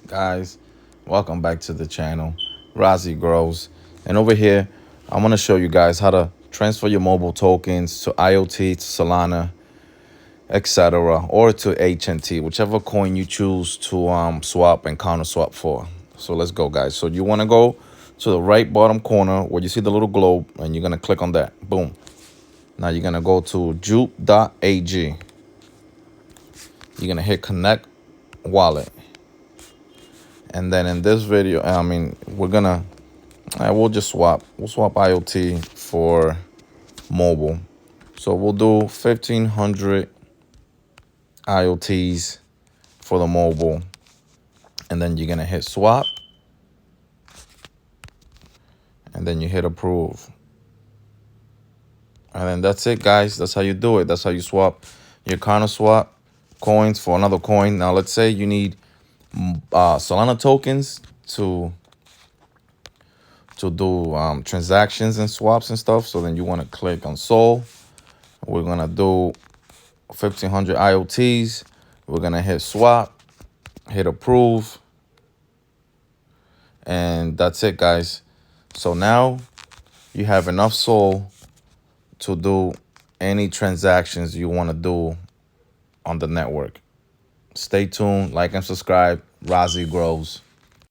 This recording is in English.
Guys, welcome back to the channel. Razi Grows. And over here, I'm going to show you guys how to transfer your mobile tokens to IoT, to Solana, etc., or to HNT, whichever coin you choose to swap and counter swap for. So let's go, guys. So you want to go to the right bottom corner where you see the little globe, and you're going to click on that. Boom. Now you're going to go to juke.ag. You're going to hit connect wallet. And then in this video, we'll just swap. We'll swap IoT for mobile. So we'll do 1,500 IoTs for the mobile. And then you're going to hit swap. And then you hit approve. And then that's it, guys. That's how you do it. That's how you swap your counter swap coins for another coin. Now, let's say you need Solana tokens to do transactions and swaps and stuff. So then you want to click on Sol. We're going to do 1,500 IoTs. We're going to hit swap, hit approve. And that's it, guys. So now you have enough Sol to do any transactions you want to do on the network. Stay tuned, like and subscribe. Razi Grows.